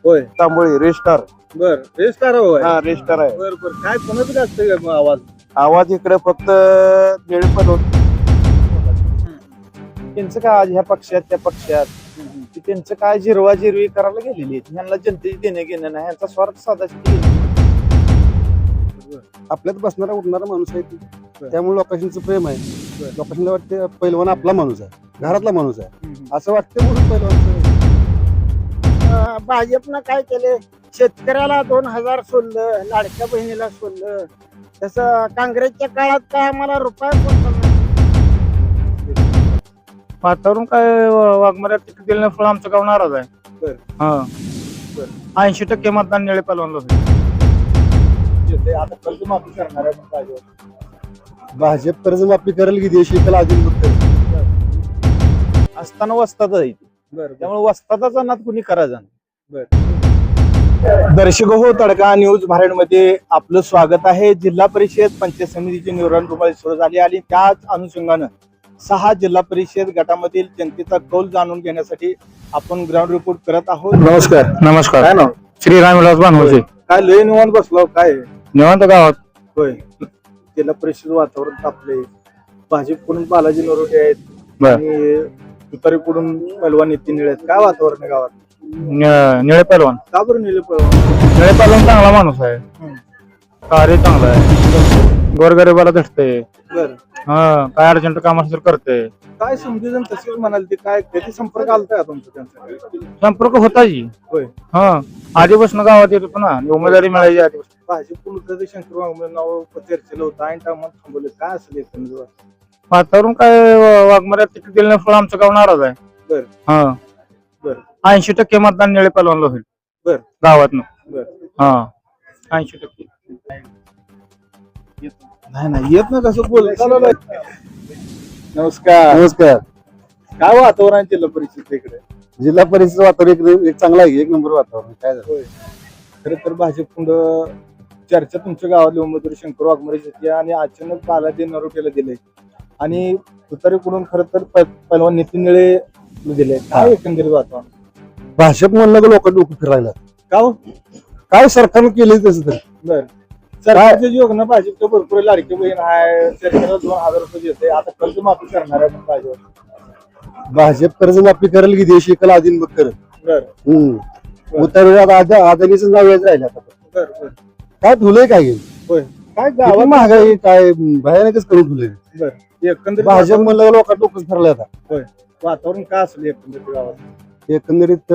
होय तांबोळी रेस्टार. बर रेस्टार होय हा रेस्टार आहे. बर बर काय कोणाचं जास्त आवाज आवाज इकडे फक्त निळपण होत. त्यांचं काय आज ह्या पक्षात त्या पक्षात की त्यांचं काय जिरवा जिरवी करायला गेलेली आहे. यांना जनतेची देणं घेणं नाही, यांचा स्वार्थ साधायचा. आपल्यात बसणारा उठणारा माणूस आहे ती. त्यामुळे लोकांचं प्रेम आहे. लोकांना वाटते पैलवान आपला माणूस आहे, घरातला माणूस आहे असं वाटतं म्हणून पैलवान. भाजपनं काय केले, शेतकऱ्याला 2000 सोडलं, लाडक्या बहिणीला सोडलं. तसं काँग्रेसच्या काळात काय आम्हाला रुपया पण वातावरण काय वाघमाऱ्यात तिकीट दिलं फळ आमचं गाव नाराज आहे. हा 80% मतदान निळे पलवानला होते. आता कर्जमाफी करणार आहे पाहिजे. भाजप कर्जमाफी करेल की देश एकाला अजून असताना वस्तातच आहे ती. त्यामुळे वस्ताताचा नाद कुणी करायचा नाही. दर्शक हो, तडका न्यूज भारतमध्ये आपलं स्वागत आहे. जिल्हा परिषद पंचायत समितीची निवडणूक सुरू झाली आणि त्याच अनुषंगानं 6 जिल्हा परिषद गटामधील जनतेचा कौल जाणून घेण्यासाठी आपण ग्राउंड रिपोर्ट करत आहोत. नमस्कार. नमस्कार. काय नाव? श्रीराम विलास भानवसे. काय लय निवांत बसलो काय निवांत गावात. होय जिल्हा परिषद वातावरण तापले. भाजपकडून बालाजी नरोटे आहेत बर. आणि तुतारीकडून पलवान नितीन निळे आहेत. काय वातावरण आहे गावात? निळे पलवान. का बरं निळे पलवान? निळे पलवान चांगला माणूस आहे, कार्य चांगलं आहे, गोरगरिबाला धटते. बर हा काय अर्जंट काम असेल करते. काय समजून तसेच म्हणाल ते काय कधी संपर्क आलता का तुमचा त्यांचा? संपर्क होता जी. होय हा आधीपासून गावात येत होतो ना, उमेदवारी मिळायची आधीपासून. भाजपकडून शंकर वाघमारे नाव चर्चेला होतं आणि टायमात थांबवले. काय असेल एकंदर वातावरण काय वाघमाऱ्यात तिकीट दिलं फळ आमचं गाव नाराज आहे. बर हा बर 80% मतदान निळे पलवानला होईल बर गावातनं. बर हा 80%. नाही येत ना कसं बोलत. नमस्कार. नमस्कार. काय वातावरण आहे जिल्हा परिषद इकडे? जिल्हा परिषद वातावरण एक चांगला आहे, एक नंबर वातावरण. काय झालं खरं तर भाजपकडून चर्चा तुमच्या गावातले उमेदवार शंकर वाघमारे होते आणि अचानक बालाजी नरोटेला दिले आणि तुतारीकडून खरं तर पहलवान नितीन निळे दिले. काय एकंदरीत वातावरण? भाजप म्हणलं की लोक डोकं फिरायला का हो? काय सरकारनं केलं तसं तर. बर सरकारच्या योजना भाजपच्या भरपूर लाडकी बहीण आहे, सरकारला 2000 रुपये देते. आता कर्जमाफी करणार आहे पण भाजप. भाजप कर्जमाफी करेल की देश एकाला अधीन मग करत. बर उत्तर आदानीचं नाव यायचं राहिलं आता. बर बर काय ठुलंय काय घेऊन होय काय किती गावात महागाई काय भयानकच करून ठुलंय. बर एकंदरीत भाजप म्हणलं लोक डोकं फिरलं आता. होय वातावरण काय असेल एकंदरीत गावात? एकंदरीत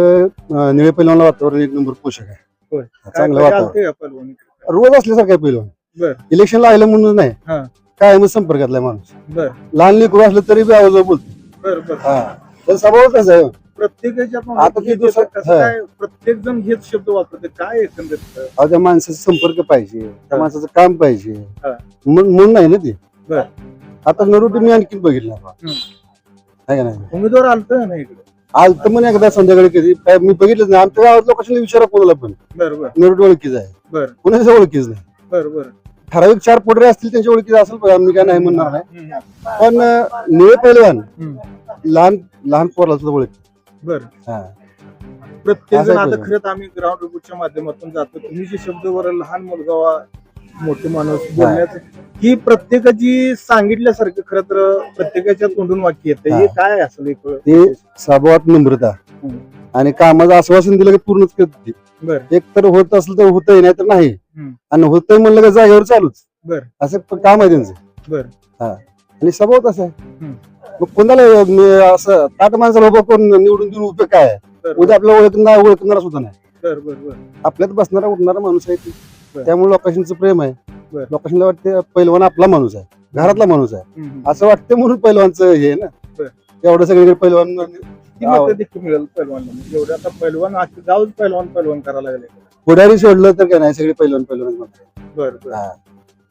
निळे पैलवानला वातावरण एक नंबर पोषक आहे. होय चांगलं काय वातावरण. का पहलवान? रोज असल्यासारखं आहे पैलवान. बर इलेक्शनला आलं म्हणून नाही, हा काय मग संपर्कातला माणूस. बर लहान लेकरू असलं तरी बी आवाज बोलतो. बर बर तर स्वभावच आहे. प्रत्येकाच्या पण आता ते हेच दुसरं- कसं काय प्रत्येक जण हेच शब्द वापरते. काय एकंदरीत अहो, त्या माणसाचा संपर्क पाहिजे, त्या माणसाचं काम पाहिजे हा. म्हणून नाही ना ते. बर आता नरोटी मी आणखी बघितलं आहे का नाही. उमेदवार आलत ना इकडे? आज तर म्हणे एकदा संध्याकाळी कधी काय मी बघितलंच नाही. आमच्या गावात लोकांना विचारा कोणाला पण बर बर नरोटी ओळखीच आहे, बर कोणाच्या ओळखीच नाही. बर बर ठराविक 4 पोटरे असतील त्यांच्या ओळखीच असेल, पण मी काय नाही म्हणणार नाही. पण निळे पैलवान लहान लहान पोराला सुद्धा ओळख. बर हा प्रत्येक असं जण आहे आता बघा. खरंच आम्ही ग्राउंड रिपोर्टच्या माध्यमातून जातो. तुम्ही जे शब्दवर लहान मुलगा मोठे माणूस बोलण्याचं ही प्रत्येकाची सांगितल्यासारखं खरं तर प्रत्येकाच्या तोंडून वाक्य येतं. हे काय असेल एक? ते स्वभावात नम्रता आणि कामाचं आश्वासन दिलं की पूर्णच करते. बर एक तर होत असलं तर होतंय, नाही तर नाही. आणि होतंय म्हणलं का जागेवर चालूच. बर असं काम आहे त्यांचं. बर आणि स्वभाव तसा आहे. मग कोणाला असं ताट माणसाला उभं करून निवडून देऊन उपयोग काय आहे? बर उद्या आपल्याला ओळखणारा सुद्धा नाही. बर बर बर आपल्यात बसणारा उठणारा माणूस आहे ती. बर. त्यामुळे लोकांचं प्रेम आहे. बर. लोकांना वाटते पैलवान आपला माणूस आहे, घरातला माणूस आहे असं वाटतं म्हणून पैलवानचं हे आहे ना. बर. एवढं सगळीकडे पैलवान किती मतं देखील मिळेल पहिलवानला? एवढं आता पहिलवान जाऊच पहिलवान करायला लागले. पुढारी सोडलं तर काय नाही, सगळे पैलवान म्हणतात. बर बर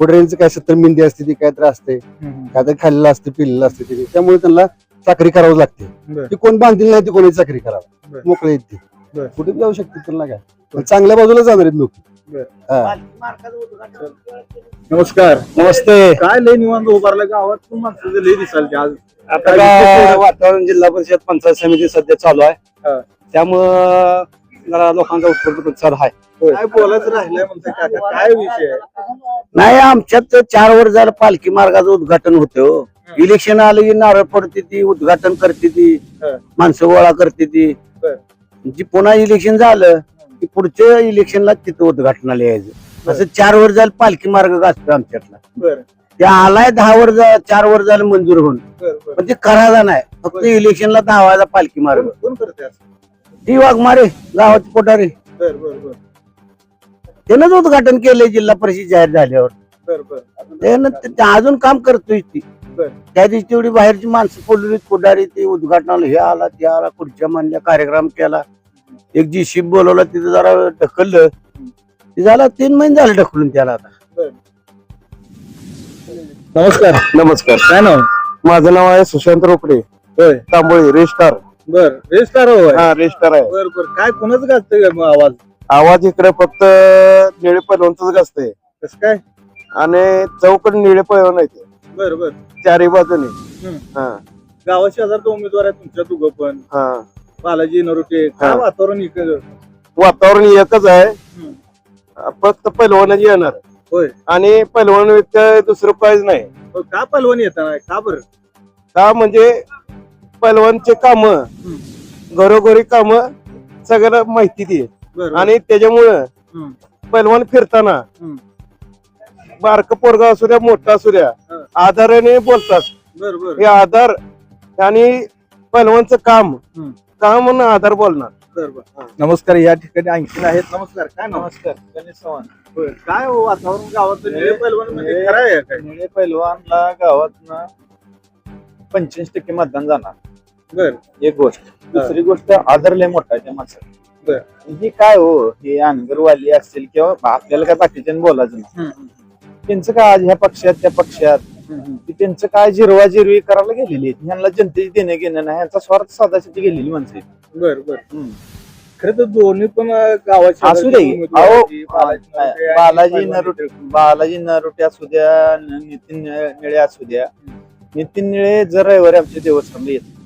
पुढाऱ्यांचं काय 70 मेंदी असते, ती काय तर असते, काय तर खाल्लेलं असते, पिल्लेलं असते तिने. त्यामुळे त्यांना चाकरी करावं लागते. बर ती कोण बांधील नाही, ती कोणी चाकरी करावं बर. मोकळे येते. बर. कुठे जाऊ शकते त्यांना काय, पण चांगल्या बाजूला जाणार आहेत लोक. बर. हा. नमस्कार. नमस्ते. काय लय निवांत उभारला गावात तू माणसं लय दिसाल आज. आता काय वातावरण जिल्हा परिषद पंचायत समिती सध्या चालू हा. आहे, त्यामुळं जरा लोकांचा उत्स्फूर्त प्रतिसाद आहे. काय बोलायचं राहिलंय म्हणते काका, काय विषय आहे? नाही आमच्यात 4 वर्ष झालं पालखी मार्गाचं उद्घाटन होतं. इलेक्शन आलं की नारळ पडते ती, उद्घाटन करते ती, माणसं गोळा करते ती. जी पुन्हा इलेक्शन झालं की पुढच्या इलेक्शनला तिथं उद्घाटनाला यायचं. असं 4 वर्ष झालं पालखी मार्ग असतो आमच्यातला. बरं ते आलाय 10 वर्ष 4 वर्ष झालं मंजूर होऊन, बरं पण ते करायचा नाही. फक्त इलेक्शनला धावायचा पालखी मार्ग. कोण करते असं? ती वाघमारे गावाची पोटारे बरं बरं बरं त्यानंच उद्घाटन केलंय जिल्हा परिषद जाहीर झाल्यावर. बरं बरं त्यानं ते अजून काम करतोय ती. बरं. त्या दिवशी तेवढी बाहेरची माणसं बोलवली, पुढारी ते उद्घाटनाला हे आला ते आला, खुर्च्या मांडल्या, कार्यक्रम केला. एक जी बोलवला तिथे जरा ढकललं, ते झाला 3 महिने झाले ढकलून त्याला. आता नमस्कार. नमस्कार. काय नाव? माझं नाव आहे सुशांत रोकडे, होय. तांबोळी, रेस्टार. बर रेस्टार होय. हा रेस्टार आहे. बर बर काय कोणाच गाजतंय आवाज? आवाज इकडे फक्त निळे पैलवानच गाजतंय कसं काय? आणि चौकड निळे पैलवान आहे. बर बर चारी बाजूने. हा गावा शेजारचा उमेदवार आहे तुमच्या दोघं पण, हा बालाजी नरोटे. काय हा. वातावरण इकडं? वातावरण एकच आहे, फक्त पैलवानाची येणार होय. आणि पैलवान व्यक्त दुसरं काहीच नाही. हो, का पलवान येत नाही? का बरं? का म्हणजे पैलवानचे काम, घरोघरी काम सगळं माहिती ती. बर आणि त्याच्यामुळं पैलवान फिरताना बारक पोरगा असू द्या मोठा असू द्या आधाराने बोलतात. बर बर हे आधार आणि पैलवानचं काम म्हणून आधार बोलणार. बर बर नमस्कार. या ठिकाणी आणखीन आहेत. नमस्कार. काय नमस्कार? गणेश चव्हाण. होय. काय हो वातावरण गावात निळे पैलवान म्हणजे खरं आहे काय? निळे पैलवानला गावात 85% मतदान जाणार. बर एक गोष्ट. दुसरी गोष्ट आदर लय मोठा आहे त्या माणसाला. बर. ही काय हो, हे अनगरवाली असतील किंवा आपल्याला काय बाकीच्या बोलायचं नाही. त्यांचं काय आज ह्या पक्षात त्या पक्षात त्यांचं काय जिरवाजिरवी करायला गेलेली आहे. ह्यांना जनतेची देणं घेणं नाही, ह्यांचा स्वार्थ साधायसाठी गेलेली माणसं आहेत. बर बर खरं तर दोन्ही पण गावाचे असू दे. अहो, बालाजी नरोटे बालाजी नरोटे असू द्या, नितीन निळे असू द्या. नितीन निळे जर रविवारी आमच्या देवस्थानला येत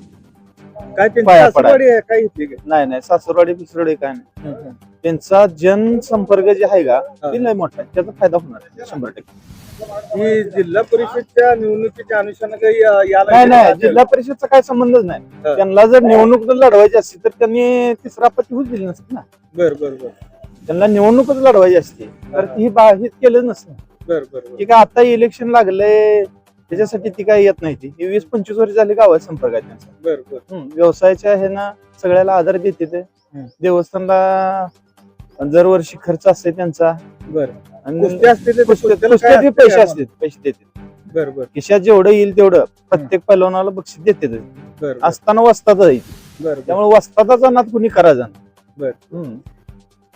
काय त्यांची पाया सासरवाडी आहे काय इथली काय? नाही. नाही सासरवाडी बिसरवाडी काय नाही. त्यांचा जनसंपर्क जे आहे का ते लय मोठा आहे. त्याचा फायदा होणार आहे 100%. ही जिल्हा परिषदच्या निवडणुकीच्या अनुषंगाने काही याला नाही नाही, जिल्हा परिषदचा काय संबंधच नाही. त्यांना जर निवडणूक लढवायची असती तर त्यांनी तिसरा पत्ती होऊच दिली नसती ना. बर बर बर त्यांना निवडणूकच लढवायची असते तर ही हेच केलं नसतं. बर बर की काय आता इलेक्शन लागलंय त्याच्यासाठी ती काय येत नाही. ती 20-25 वर्ष झाली गावात संपर्क आहे त्यांचा. बर बर व्यवसायाच्या हे ना सगळ्याला आधार देते ते. देवस्थानला दरवर्षी खर्च असते त्यांचा. बर आणि कुस्ती असते ते कुस्त्यात काय असते पैसे काय? असतात, पैसे देतात. बर बर खिशात जेवढं येईल तेवढं प्रत्येक पैलवानाला बक्षीस देते. बर असताना वस्तात जाईल. बर त्यामुळे वस्तादाचा नाद कुणी करायचा नाही. बर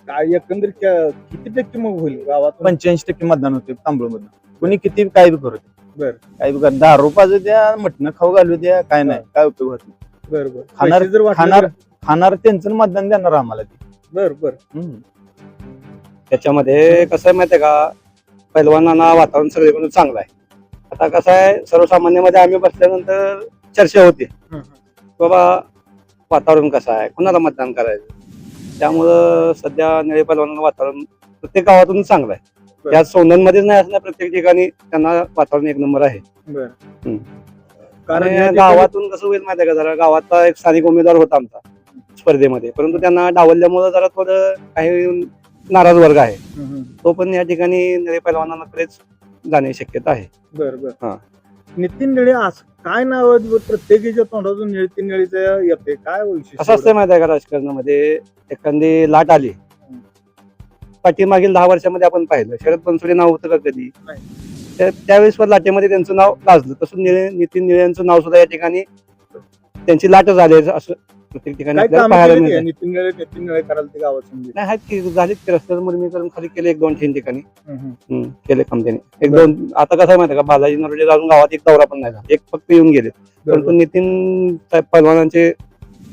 काय एकंदरीत किती टक्के मग होईल गावात? 85% मतदान होते तांबूळ मधून. कुणी किती काय बी करू दे, बर काय बी कर, दारू पाजू द्या, मटणं खाऊ घालू द्या, काय नाही, काय उपयोग होत नाही. बर बर खाणार पैसे जर वाटले खाणार तर- खाणार त्यांचं मतदान देणार आम्हाला ते. बर बर त्याच्यामध्ये कसं आहे माहितीये का, पैलवानांना वातावरण सगळीकडून चांगलं आहे. आता कसं आहे, सर्वसामान्यमध्ये आम्ही बसल्यानंतर चर्चा होते बाबा वातावरण कसं आहे, कुणाला मतदान करायचं. त्यामुळं सध्या निळे पैलवानांना वातावरण प्रत्येक गावातून चांगलं आहे. त्यात सोंदणमध्येच नाही असणार, प्रत्येक ठिकाणी त्यांना वातावरण 1 नंबर आहे. बर कारण या ठिकाणी- गावातून कसं होईल माहितीये का, जरा गावातला एक स्थानिक उमेदवार होता आमचा स्पर्धेमध्ये, परंतु त्यांना डावलल्यामुळे जरा थोडं काही नाराज वर्ग आहे. तो पण या ठिकाणी निळे पैलवानांकडेच जाण्याची शक्यता आहे. बर बर हा. नितीन निळे असं काय नाव आहे? प्रत्येकीच्या तोंडातून नितीन निळेचं येते काय वैशिष्ट्य? कसं असतं माहिती आहे का, राजकारणामध्ये एखादी लाट आली, पाठीमागील 10 वर्षामध्ये आपण पाहिलं शरद बनसोडे नाव होतं का कधी? त्यावेळेस लाटेमध्ये त्यांचं नाव गाजलं. तसं नितीन निळे यांचं नाव सुद्धा या ठिकाणी त्यांची लाट झाली असं प्रत्येक ठिकाणी काय आपल्याला कामं पाहायला केली मिळतं. आहे? नितीन निळे करायला ते गावात समजेल. नाही आहेत की, झालीत की रस्त्याचं मुरमीकरण खाली केले 1-2-3 ठिकाणी केले काम त्यांनी. 1-2 आता कसं आहे माहिती आहे का, बालाजी नरोटे अजून गावात एक दौरा पण नाही झाला, एक फक्त येऊन गेले. परंतु नितीन पैलवानांचे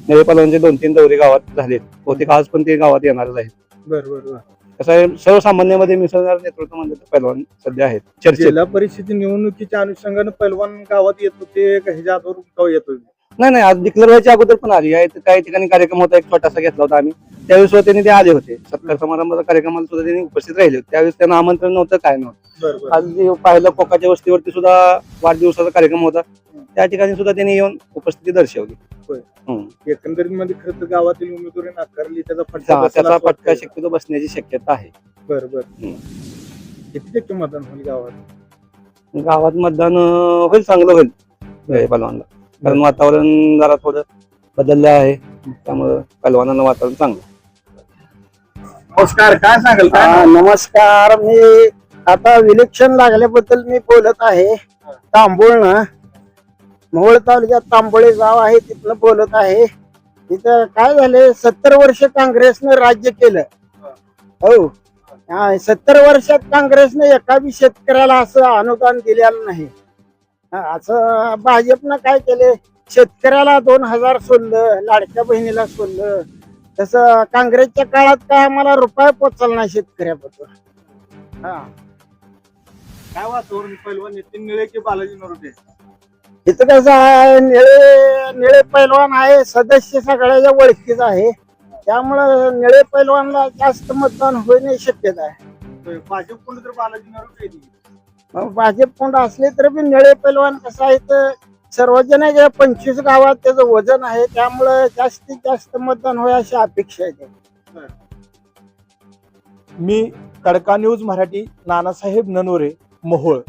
निळे पैलवानांचे 2-3 दौरे गावात झालेत. बहुतेक आज पण ते गावात येणारच आहेत. बर बर बर कसं आहे, सर्वसामान्यामध्ये मिसळणार नेतृत्व म्हणजे पैलवान सध्या आहेत चर्चेत. जिल्हा परिषद निवडणुकीच्या अनुषंगाने पैलवान गावात येत होते का ह्याच्या आधार येत होते? नाही आज डिक्लेअर व्हायच्या अगोदर पण आली आहे. काही ठिकाणी कार्यक्रम होता, एक छोटासा घेतला होता आम्ही, त्यावेळेस सुद्धा त्यांनी ते आले होते. सत्कार समारंभाचा कार्यक्रमाला सुद्धा त्यांनी उपस्थित राहिले होते. त्यावेळेस त्यांना आमंत्रण नव्हतं, काय नव्हतं. आज जे पाहिलं कोकाच्या वस्तीवरती सुद्धा वाढदिवसाचा कार्यक्रम होता, त्या ठिकाणी सुद्धा त्यांनी येऊन उपस्थिती दर्शवली. एकंदरीत मध्ये खरं तर गावातील उमेदवारी नाकारली, त्याचा त्याचा फटका शक्यतो बसण्याची शक्यता आहे. बरोबर. किती टक्के मतदान होईल गावात? गावात मतदान होईल, चांगलं होईल पहलवानला, कारण वातावरण जरा थोडं बदललं आहे, त्यामुळे पहलवानांना वातावरण चांगलं. नमस्कार, काय सांगाल? नमस्कार. मी आता विलक्षण लागल्याबद्दल मी बोलत आहे. तांबोळनं, मोहोळ तालुक्यात तांबोळे गाव आहे, तिथनं बोलत आहे. तिथं काय झाले, 70 वर्ष काँग्रेसनं राज्य केलं. हो, 70 वर्षात काँग्रेसने एका बी शेतकऱ्याला असं अनुदान दिलेलं नाही. असं भाजपनं काय केले, शेतकऱ्याला 2000 सोडलं, लाडक्या बहिणीला सोडलं. तसं काँग्रेसच्या काळात काय आम्हाला रुपया पोचला नाही शेतकऱ्याबद्दल. काय वातावरण पैलवान नितीन निळे की बालाजी नरोटे? इथं कसं आहे, निळे पैलवान आहे, सदस्य सगळ्याच्या ओळखीच आहे, त्यामुळं निळे पैलवानला जास्त मतदान होण्याची शक्यता आहे. भाजप कोण तर बालाजी नरोटे येते. मग भाजप कोण असले तर बी निळे पैलवान कसं आहे, तर सर्वजण 25 गावात त्याचं वजन आहे, त्यामुळं जास्तीत जास्त मतदान होय अशी अपेक्षा आहे. मी तडका न्यूज मराठी, नानासाहेब ननोरे, मोहोळ.